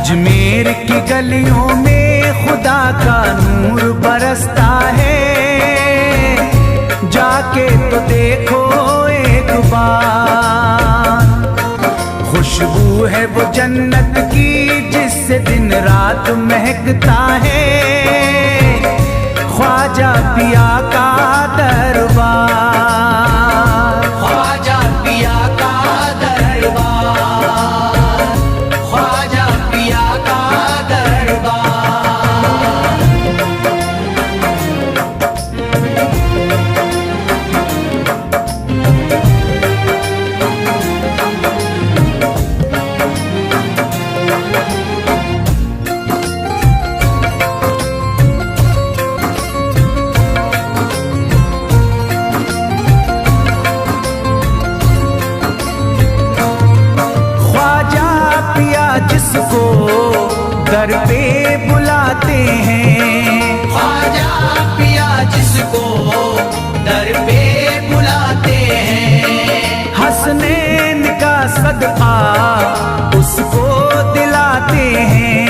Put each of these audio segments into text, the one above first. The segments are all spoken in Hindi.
अजमेर की गलियों में खुदा का नूर बरसता है, जाके तो देखो एक बार। खुशबू है वो जन्नत की जिससे दिन रात महकता है, ख्वाजा पिया का दरबार, ख्वाजा पिया का दरबार, ख्वाजा पिया का दरबार। जिसको दर पे बुलाते हैं, ख्वाजा पिया जिसको दर पे बुलाते हैं, हसनैन का सदका उसको दिलाते हैं,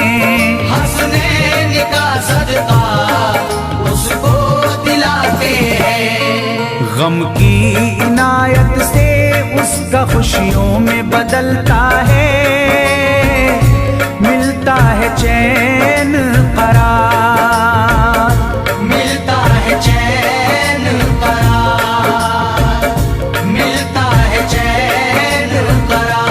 हसनैन का सदका उसको दिलाते हैं। गम की इनायत से उसका खुशियों में बदलता है, मिलता है चैन करार, मिलता है चैन करार, मिलता है चैन करार।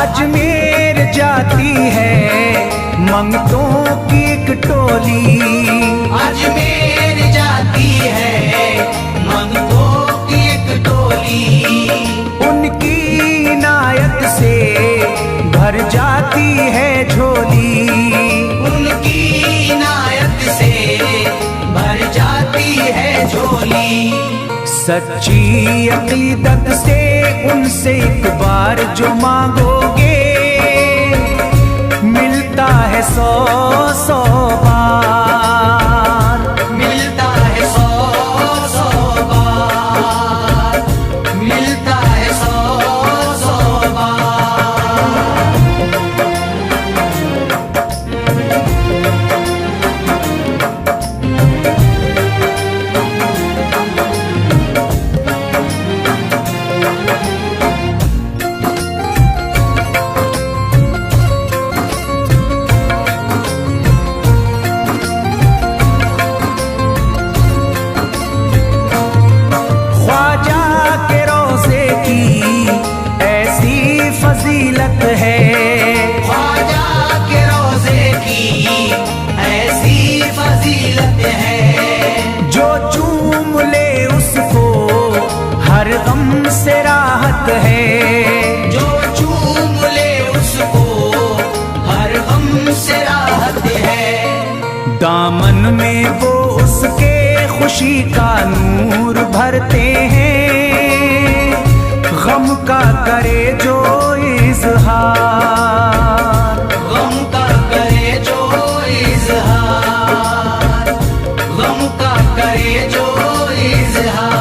अजमेर जाती है मंगतों की एक टोली, अजमेर जाती है मंगतों की एक टोली, उनकी इनायत से भर जाती है झोली, उनकी इनायत से भर जाती है झोली। सच्ची अकीदत से उनसे एक बार जो मांगोगे, मिलता है 100 बार, मिलता है 100 बार, मिलता है 100 बार। फजीलत है ख्वाजा के रोज़े की ऐसी फजीलत है, जो चूम ले उसको हर गम से राहत है, जो चूम ले उसको हर गम से राहत है। दामन में वो उसके खुशी का नूर भरते हैं, गम का करे जो इज़हार, गम का करे जो इज़हार, गम का करे जो इज़हार।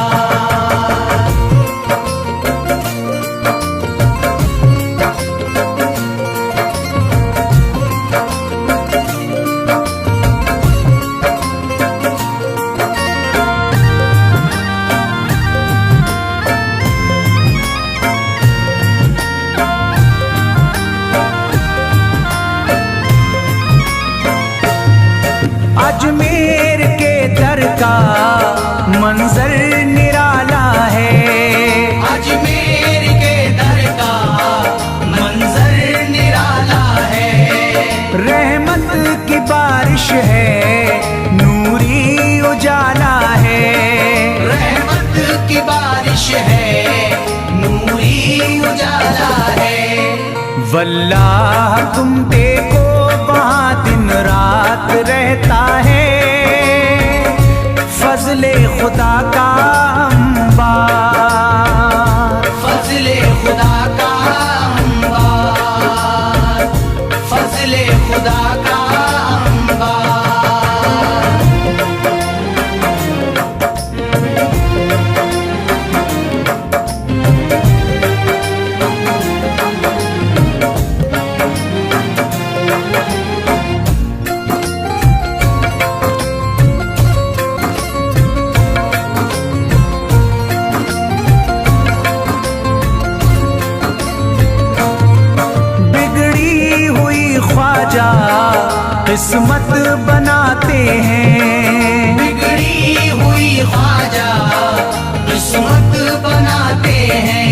अजमेर के दर का मंजर निराला है, अजमेर के दर का मंजर निराला है। रहमत की बारिश है, नूरी उजाला है, रहमत की बारिश है, नूरी उजाला है। वल्लाह तुम देखो वहाँ दिन रात रहता है, फजले खुदा का अंबार, फजले खुदा का अंबार, फजले खुदा का अंबार। किस्मत बनाते हैं, बिगड़ी हुई ख्वाजा किस्मत बनाते हैं।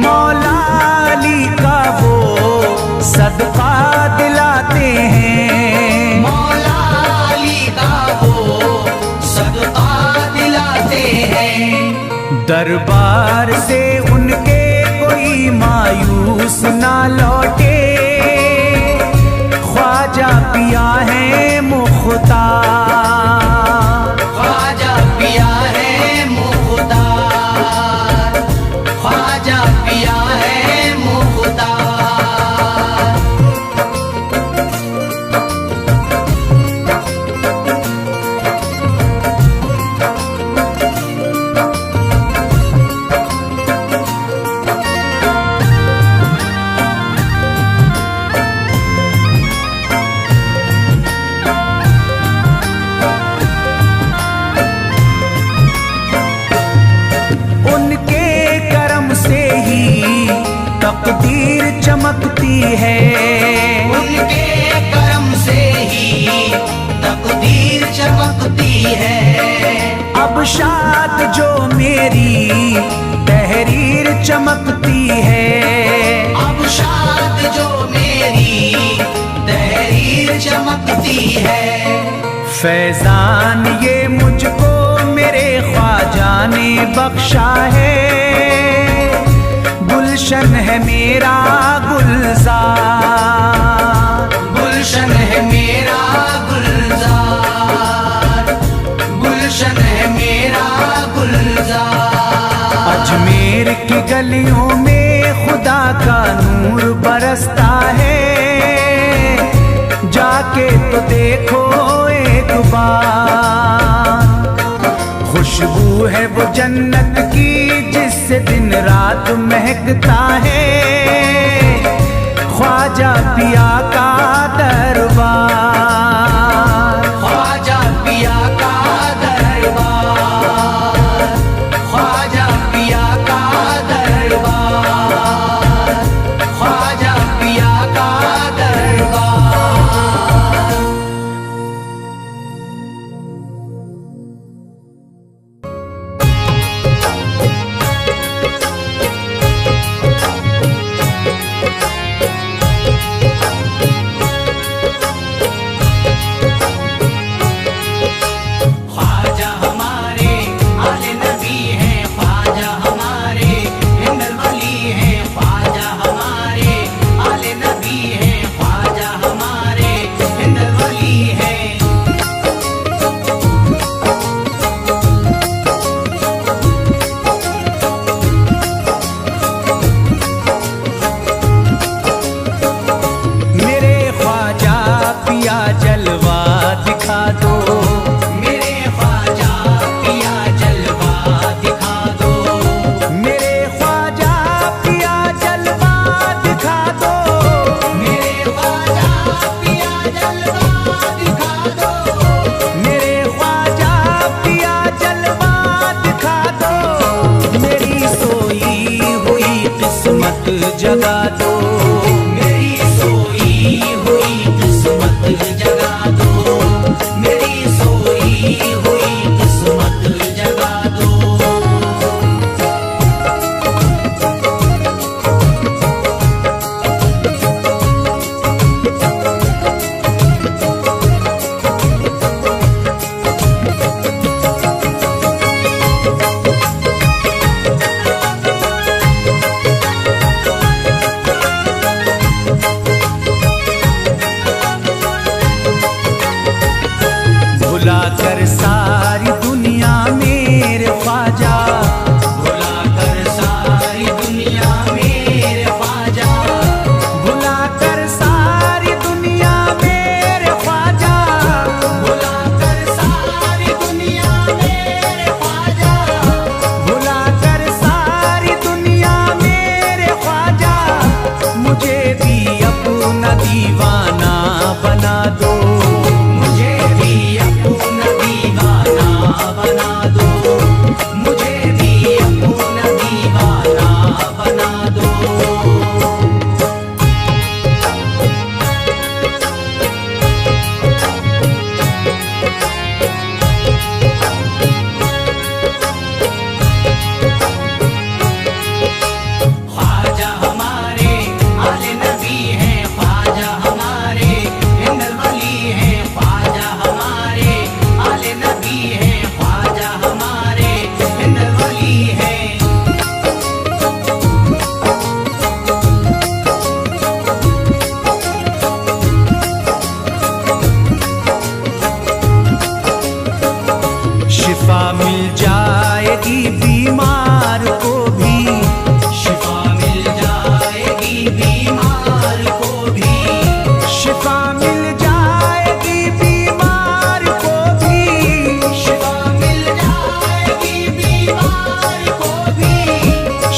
मौला अली का वो सदका दिलाते हैं, मौला अली का वो सदका दिलाते हैं। दरबार से उनके कोई मायूस ना लौटे, ख्वाजा पिया है मुख्तार, ख्वाजा पिया है मुख्तार, ख्वाजा पिया है मुख्तार। तकदीर चमकती है, उनके करम से ही तकदीर चमकती है। अब शाद जो मेरी तहरीर चमकती है, अब शाद जो मेरी तहरीर चमकती है। फैजान ये मुझको मेरे ख्वाजा ने बख्शा है, गुलशन है मेरा गुलजार, गुलशन है मेरा गुलजार, गुलशन है मेरा गुलजार। अजमेर की गलियों में खुदा का नूर बरसता है, जाके तो देखो एक बार। खुशबू है वो जन्नत की जिससे दिन रात महकता है, ख्वाजा पिया का दरबार, ख्वाजा पिया का दरबार, ख्वाजा पिया का दरबार, ख्वाजा पिया का दरबार।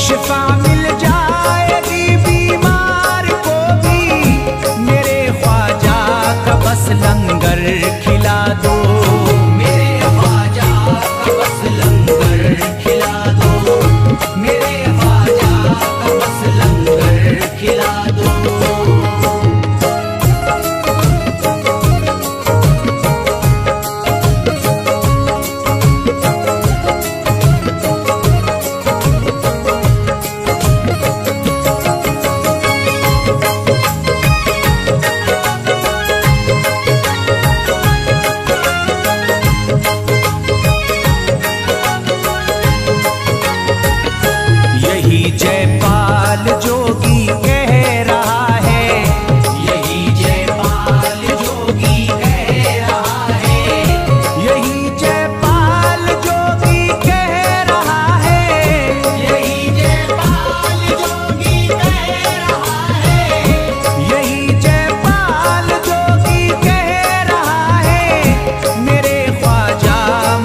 शिफा मिल जाएगी बीमार को भी, मेरे ख्वाजा का बस लंगर खिला दो। मेरे ख्वाजा का बस लंगर खिला दो, मेरे ख्वाजा का बस लंगर खिला दो। यही जयपाल जोगी कह रहा है, यही जयपाल जोगी कह रहा है, यही जयपाल जोगी कह रहा है, यही जयपाल जोगी कह रहा है, यही जयपाल जोगी कह रहा है। मेरे ख्वाजा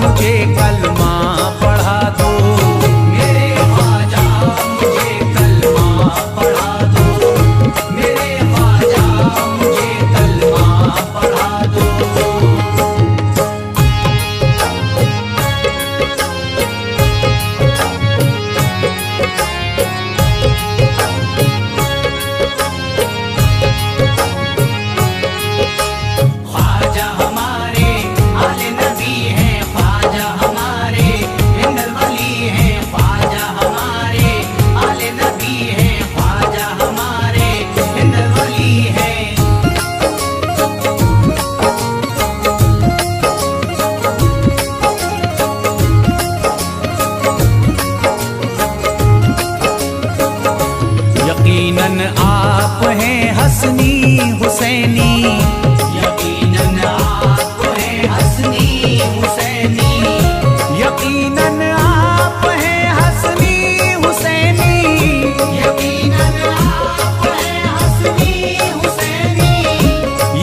मुझे कलमा पढ़ा दो, मेरे ख्वाजा मुझे कलमा पढ़ा दो, मेरे ख्वाजा मुझे कलमा पढ़ा दो। ख्वाजा हमारे आले नबी हैं, ख्वाजा हमारे हिंदल वली हैं, ख्वाजा हमारे आले नबी हैं, ख्वाजा हमारे हिंदल वली हैं। यकीनन आप हैं हसनी हुसैनी, यकीनन आप हैं हसनी हुसैनी, यकीनन आप हैं हसनी हुसैनी, यकीनन आप हैं हसनी हुसैनी,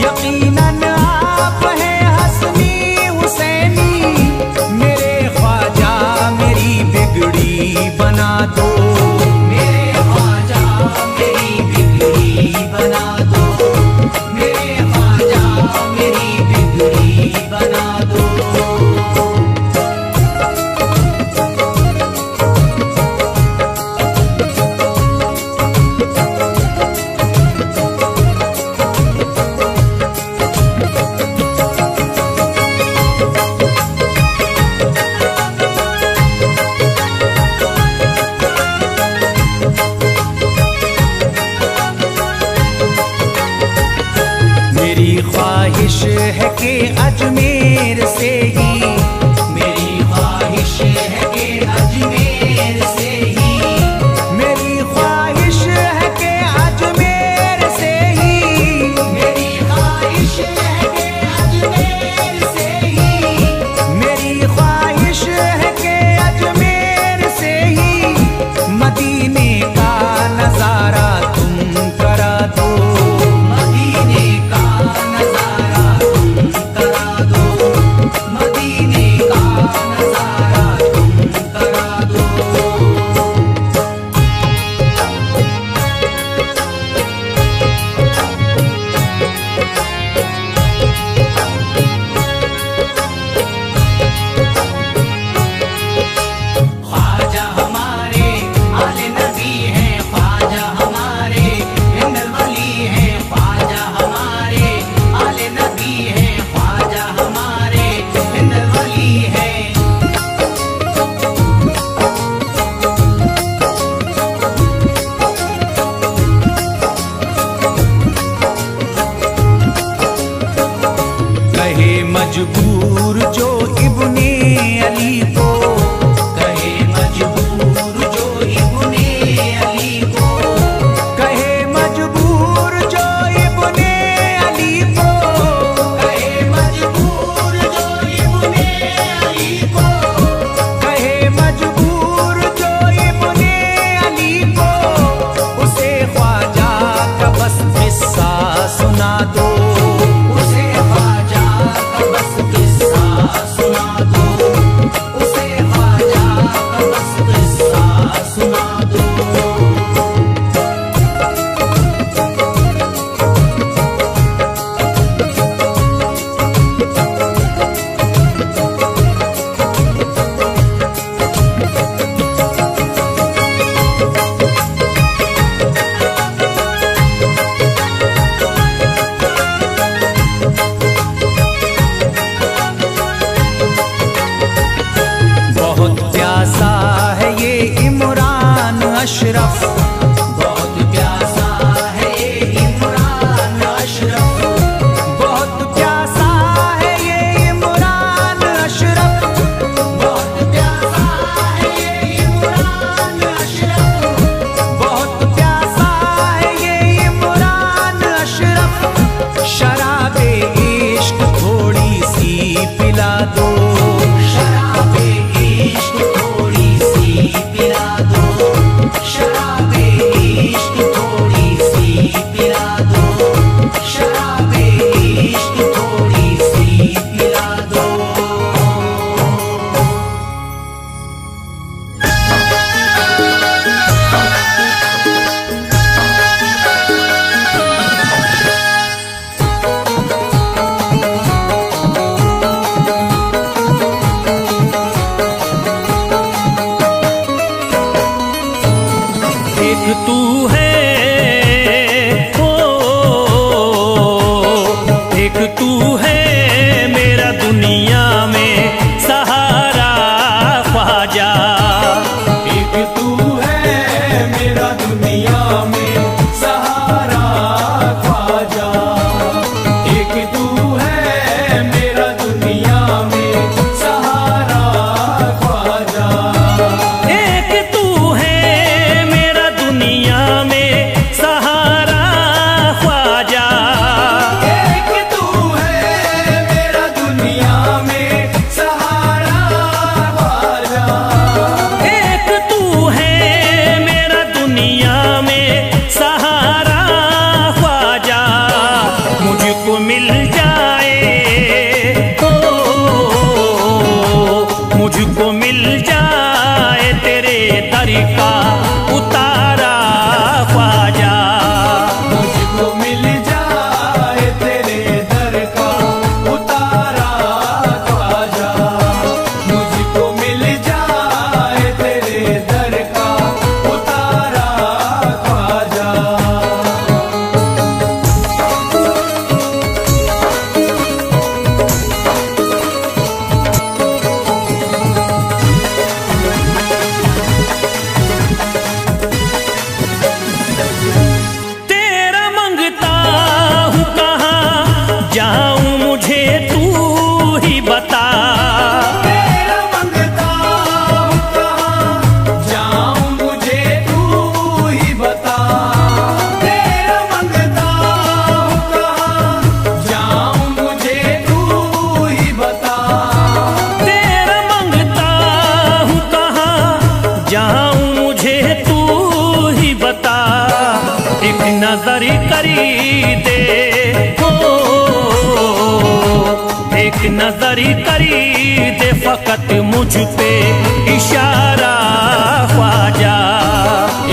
यकीनन आप हैं हसनी हुसैनी। मेरे ख्वाजा मेरी बिगड़ी बना दो, मेरे ख्वाजा मेरी बिगड़ी बना दो, मेरे ख्वाजा मेरी बिगड़ी बना दो। मेरी ख्वाहिश है कि अजमेर से ही, मेरी ख्वाहिश है कि अजमेर से ही, मेरी ख्वाहिश है कि अजमेर से ही, मेरी ख्वाहिश है कि अजमेर से ही, मेरी ख्वाहिश है कि अजमेर से ही मदीने का नजारा तुम करा दो, मदीने का नजारा तुम करा दो, अशरफ। बहुत प्यासा है ये इमरान अशरफ, बहुत प्यासा है ये इमरान अशरफ। बहुत प्यासा है ये इमरान अशरफ, बहुत प्यासा है ये इमरान अशरफ। शराबे इश्क थोड़ी सी पिला दो, शराबे इश्क थोड़ी सी पिला दो, शराबे इश्क थोड़ी सी पिला दो, शराबे इश्क थोड़ी सी पिला दो। एक तू है ओ, एक तू है मेरा दुनिया में सहारा ख्वाजा। एक तू है मेरा दुनिया में सहारा ख्वाजा। एक तू है मेरा दुनिया में सहारा ख्वाजा। एक तू है मेरा दुनिया में सहारा ख्वाजा। एक तू है मेरा दुनिया में सहारा ख्वाजा। एक तू है मेरा दुनिया में सहारा ख्वाजा। मुझको मिल जाए ओ, मुझको मिल जाए तेरे दर का उतारा ख्वाजा। मुझको मिल जाए तेरे दर का उतारा ख्वाजा। मुझको मिल जाए तेरे दर का उतारा ख्वाजा। तेरा मंगता हूँ कहाँ जाऊँ मुझे तू ही बता। तेरा मंगता हूँ कहाँ जाऊँ मुझे तू ही बता। तेरा मंगता हूँ कहाँ जाऊँ मुझे तू ही बता। तेरा मंगता हूँ कहाँ जाऊँ मुझे तू ही बता। एक नजर करी दे हो, एक नजर करी दे फकत मुझ पे इशारा ख्वाजा।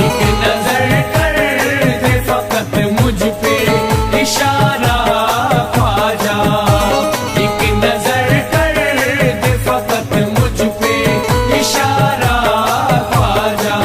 एक नजर कर दे फकत मुझ पे इशारा ख्वाजा। एक नजर कर दे फकत मुझ पे इशारा ख्वाजा।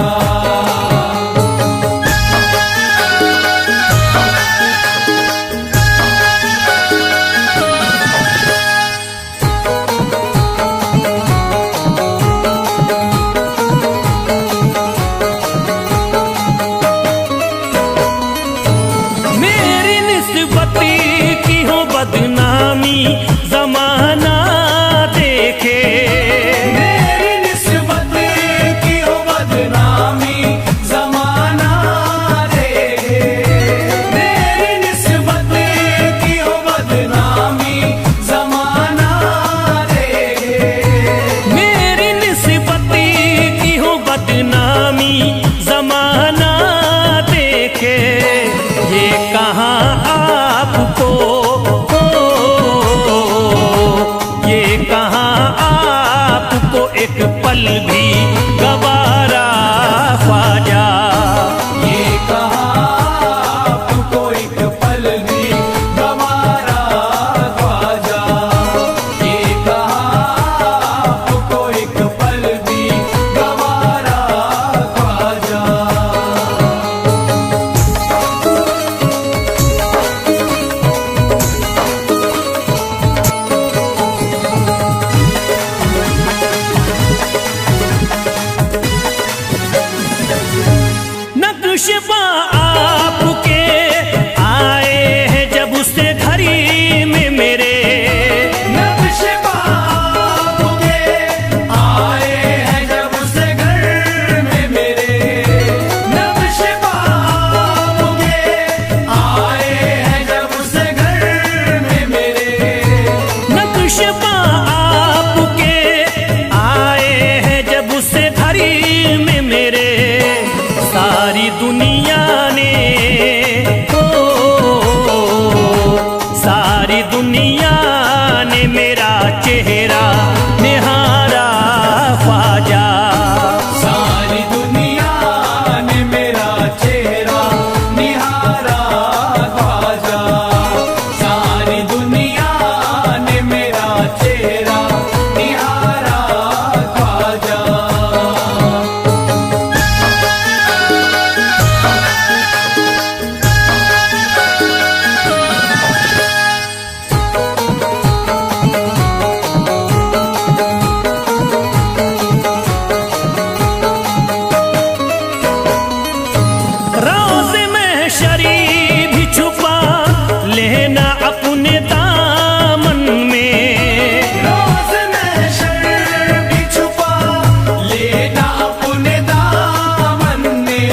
नक्शबा आपके आए हैं जब से घड़ी में मेरे, नक्शबा आपके आए हैं जब से घर में मेरे, नक्शबा आपके आए हैं जब से घर में मेरे, नक्शबा आपके आए हैं जब से घड़ी में मेरे। सारी दुनिया ने सारी दुनिया ने मेरा चेहरा निहारा ख्वाजा, सारी दुनिया ने मेरा चेहरा निहारा ख्वाजा, सारी दुनिया ने मेरा चेहरा निहारा ख्वाजा। रोज़ महशरी भी छुपा लेना अपने दामन में, रोज़ महशर भी छुपा लेना अपने दामन में,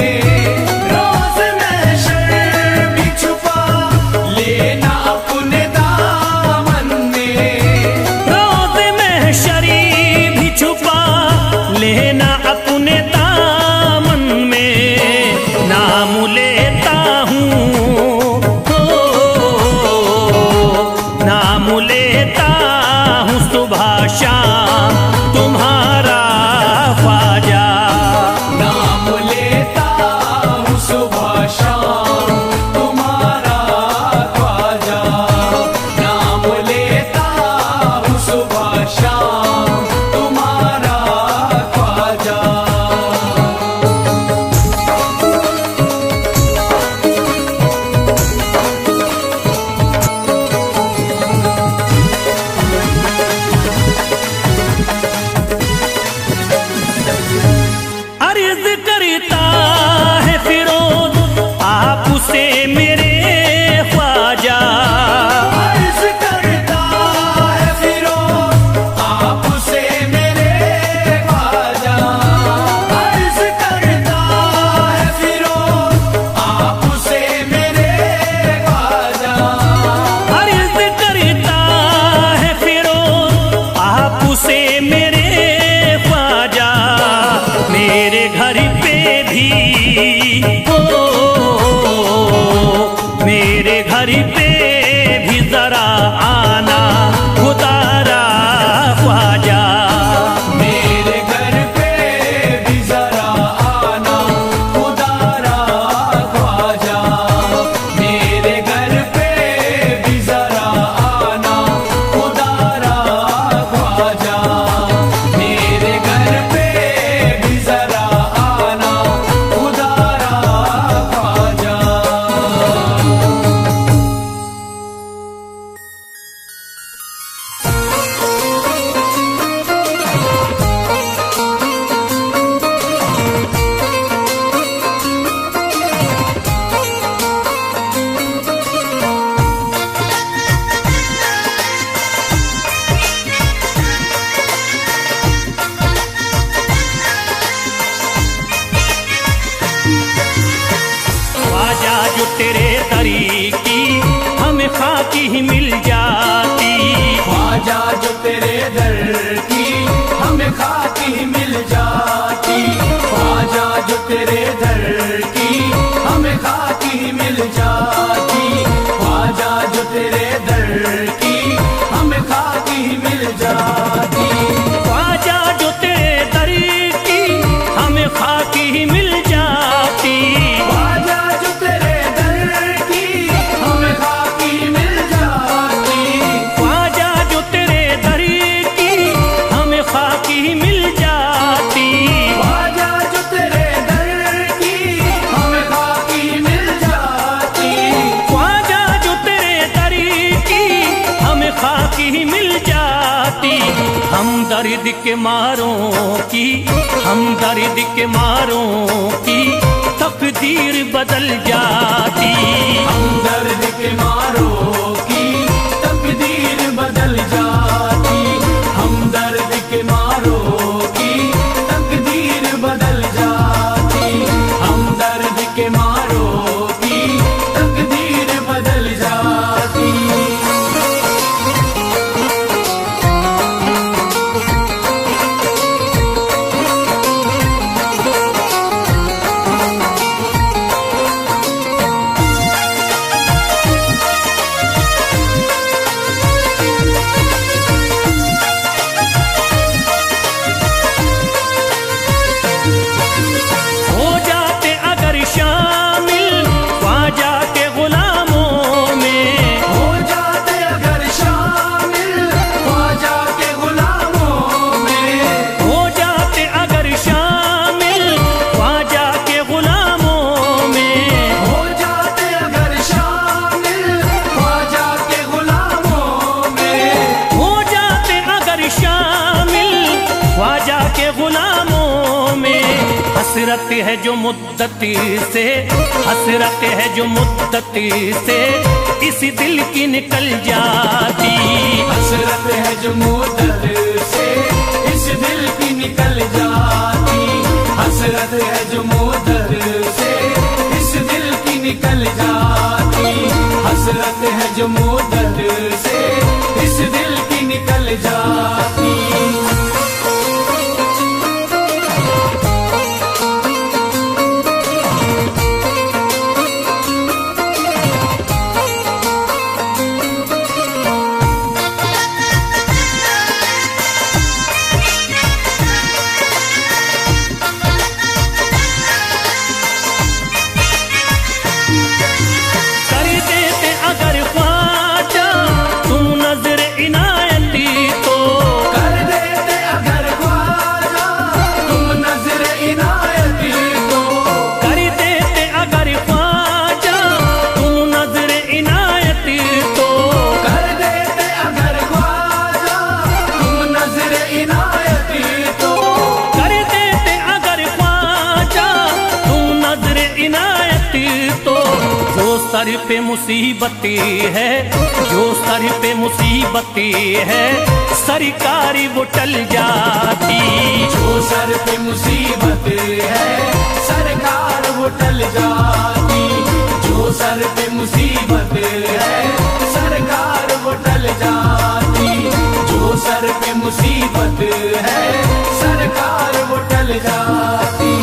रोज़ महशर भी छुपा लेना अपने दामन में, रोज़ महशरी भी छुपा लेना अपने दामन में। नाम लेता हूँ नाम लेता हूँ सुबह शाम तुम्हारा ख्वाजा, नाम लेता हूँ सुबह शाम तुम्हारा ख्वाजा, नाम लेता हूँ सुबह शाम तुम्हारा ख्वाजा। अर्ज करता है फिरोज आपसे मेरे ख्वाजा, अर्ज करता है फिरोज आपसे मेरे ख्वाजा, अर्ज करता है फिरोज आपसे मेरे ख्वाजा, अर्ज करता है फिरोज आपसे मेरे ख्वाजा। मेरे घर पे भी मेरे घर पे भी जरा आना खुदारा ख्वाजा, मेरे घर पे भी जरा आना खुदारा ख्वाजा, मेरे घर पे भी जरा आना खुदारा ख्वाजा, मेरे घर पे भी जरा आना खुदारा ख्वाजा। ख्वाजा जो तेरे तरीकी हमें खाकी ही मिल जाती, ख्वाजा जो तेरे दर की हमें खाकी ही मिल जाती, ख्वाजा जो तेरे दर की हमें खाकी ही मिल जाती, ख्वाजा जो तेरे दर की हमें खाकी ही मिल जाती, ख्वाजा जो तेरे दर की हमें खाकी ही मिल जाती, ख्वाजा जो तेरे दर की हमें खाकी मिल जाती, ख्वाजा जो तेरे दर की हमें खाकी ही मिल जाती। ख्वाजा जो तेरे दर की हमें खाकी मिल जाती, ख्वाजा जो तेरे दर की हमें खाकी ही मिल जाती। हम दर्द के मारों की हम दर्द के मारों की तकदीर बदल जाती। हमदर्द के मारों की तकदीर बदल जाती। हमदर्द के मारों की तकदीर बदल जाती। हमदर्द के मारों की तकदीर बदल जाती। हसरत है जो मुद्दती से, हसरत है जो मुद्दती से इसी दिल की निकल जाती। हसरत है जो मुद्दत से इस दिल की निकल जाती। हसरत है जो मुद्दत से इस दिल की निकल जाती। हसरत है जो मुद्दत से इस दिल की निकल जाती। सर पे मुसीबती है, जो सर पे मुसीबती है सरकारी वो टल जाती। जो सर पे मुसीबत है सरकार वो टल जाती। जो सर पे मुसीबत है सरकार वो टल जाती। जो सर पे मुसीबत है सरकार वो टल जाती।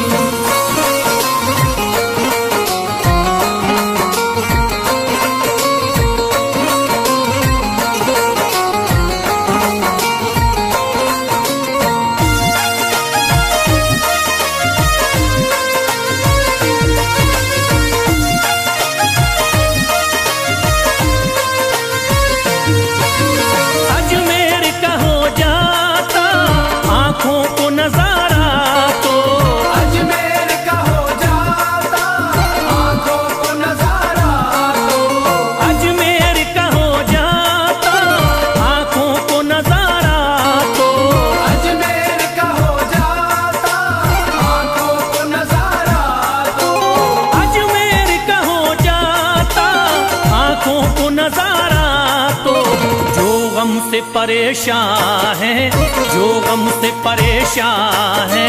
से परेशान है, जो गम से परेशान है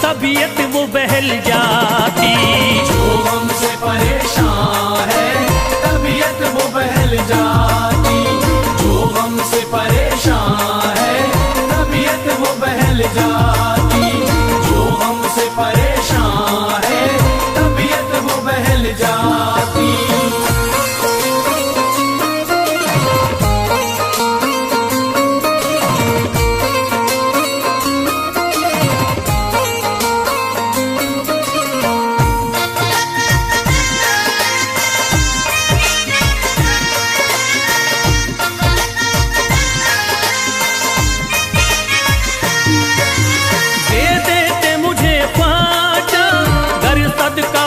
तबीयत वो बहल जाती। जो गम से परेशान है तबीयत वो बहल जाती। जो गम से परेशान है तबीयत वो बहल जाती। जो गम से परेशान है तबीयत वो बहल जाती।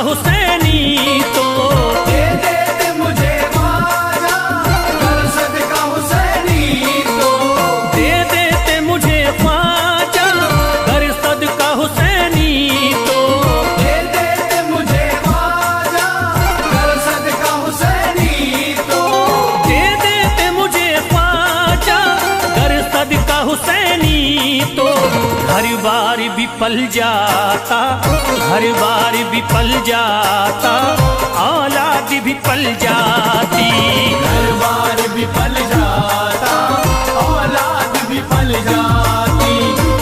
हुसैनी तो दे दे मुझे ख्वाजा कर सदका हुसैनी तो। दे देते मुझे ख्वाजा कर सदका हुसैनी तो। दे देते मुझे ख्वाजा पल जाता, घर बार भी पल जाता, औलाद भी पल जाती। घर बार भी पल जाता, औलाद भी पल जाती।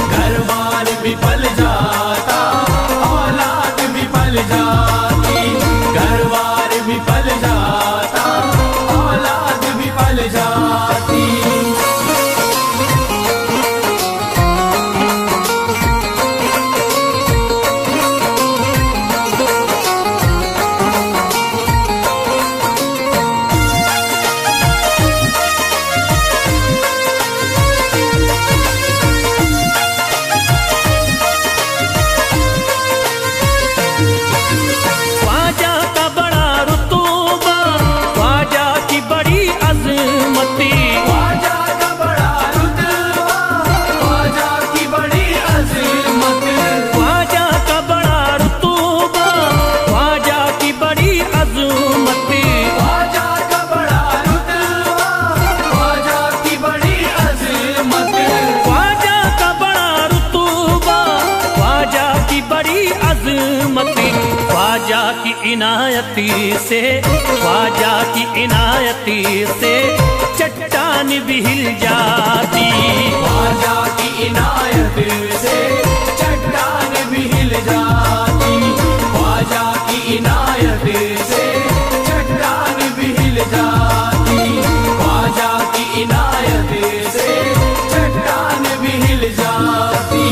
घर बार भी पल जाता, औलाद भी पल जाती। घर बार भी पल जाता, औलाद भी पल जाती। ख्वाजा की इनायती से, ख्वाजा की इनायती से चट्टान भी हिल जाती। ख्वाजा की इनायत से चट्टान भी हिल जाती। ख्वाजा की इनायत से चट्टान भी हिल जाती। ख्वाजा की इनायत से चट्टान भी हिल जाती।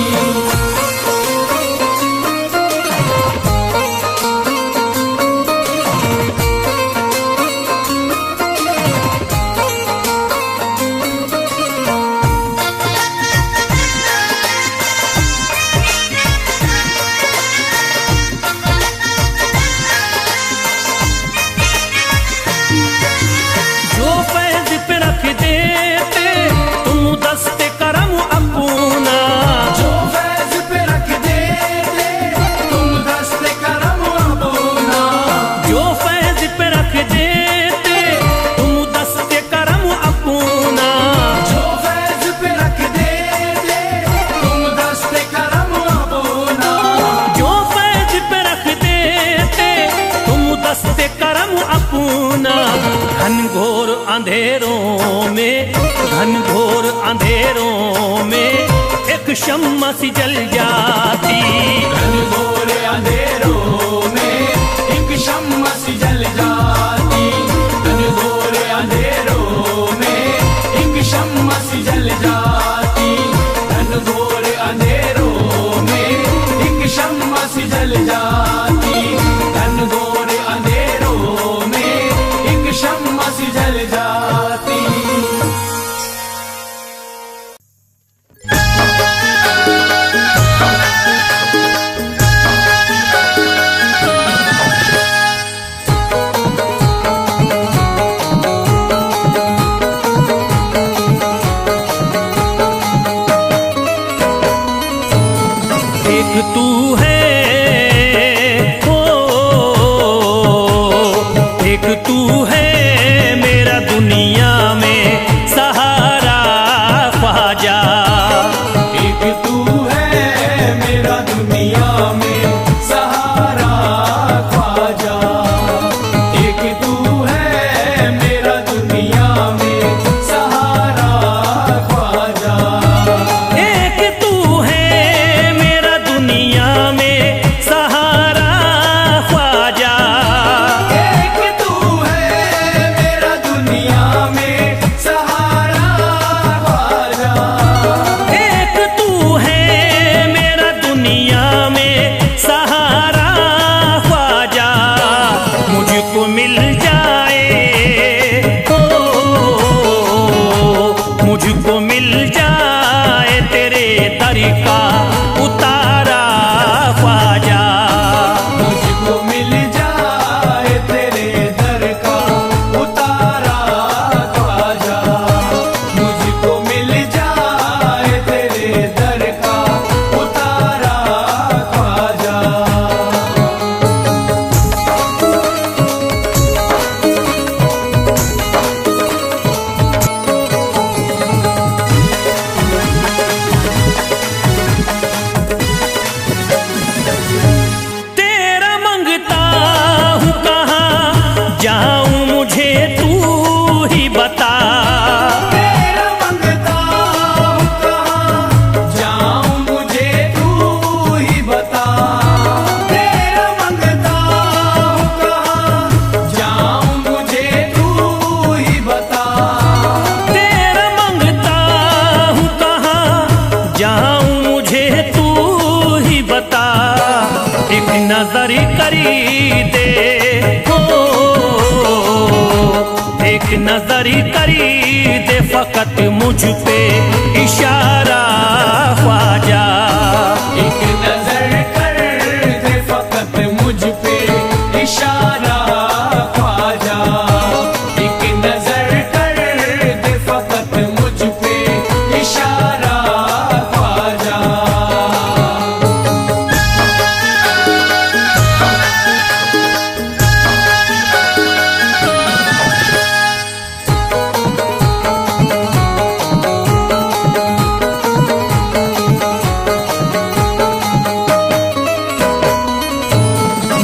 घनघोर अंधेरों में, घनघोर अंधेरों में एक शम्मा सी जल जाती। घनघोर अंधेरों में एक शम्मा सी जल जाती। घनघोर अंधेरों में एक शम्मा सी जल जाती। घनघोर अंधेरों में एक शम्मा सी जल जाती। घनघोर अंधेरों में एक शम्मा सी जल जाती। एक तू है, ओ, एक तू है मेरा दुनिया में सहारा ख्वाजा। एक तू है मेरा दुनिया में सहारा ख्वाजा। एक तू है मेरा दुनिया में सहारा ख्वाजा। एक तू है मेरा दुनिया में सहारा ख्वाजा। एक तू है दे हो, एक नजर करी दे फकत मुझ पे इशारा ख्वाजा। एक नजर कर दे फकत मुझ पे इशारा ख्वाजा। एक नजर कर दे फकत मुझ पे इशारा ख्वाजा।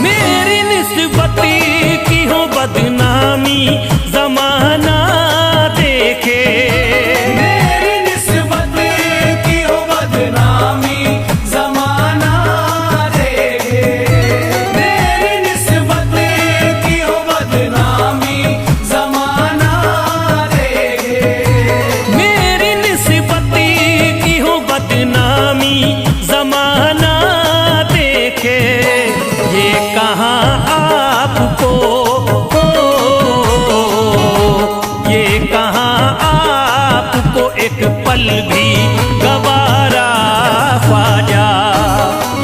मेरी निस्बती की हो बदनामी जमाना देखे, मेरी निस्बत की हो बदनामी जमाना देखे। मेरी निस्बत की हो बदनामी जमाना देखे। मेरी निस्बती की हो बदनामी जमाना देखे। ये कहाँ आपको हो, ये कहाँ आपको एक पल भी गवारा ख्वाजा।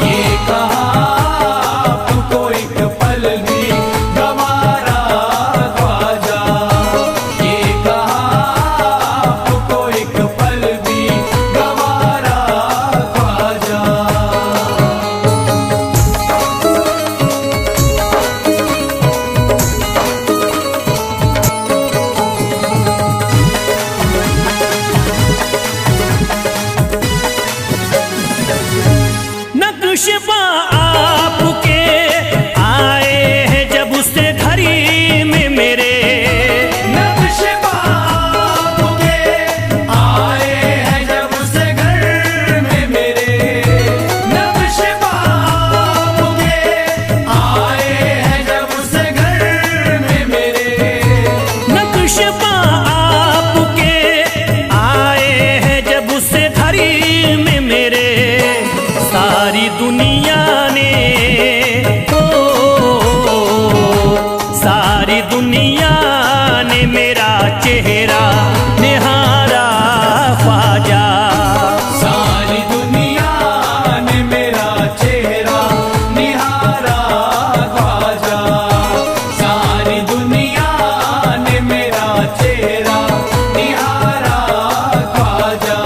ये कहाँ आपको एक पल भी गवारा ख्वाजा। ये कहाँ आपको एक पल भी गवारा ख्वाजा। नक्शबा आपके आए हैं जब से घड़ी में मेरे, नक्शबा आपके आए हैं जब से घर में मेरे। नक्शबा आपके आए हैं जब से घर में मेरे। नक्शबा आपके आए हैं जब से घड़ी में मेरे। सारी दुनिया ने हो, सारी दुनिया ने मेरा चेहरा निहारा ख्वाजा। सारी दुनिया ने मेरा चेहरा निहारा ख्वाजा। सारी दुनिया ने मेरा चेहरा निहारा ख्वाजा।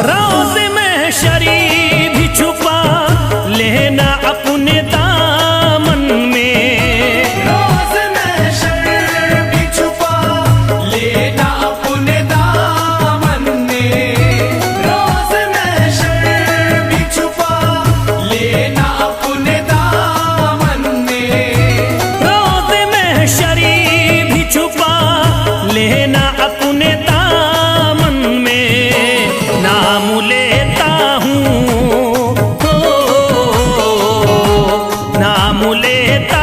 रोज़ महशरी भी छुपा लेना अपने दामन में। रोज़ महशर भी छुपा लेना अपने दामन में। रोज़ महशर भी छुपा लेना अपने दामन में। रोज़ महशरी भी छुपा लेना अपने दामन में। नाम लेता हूँ हो, नाम लेता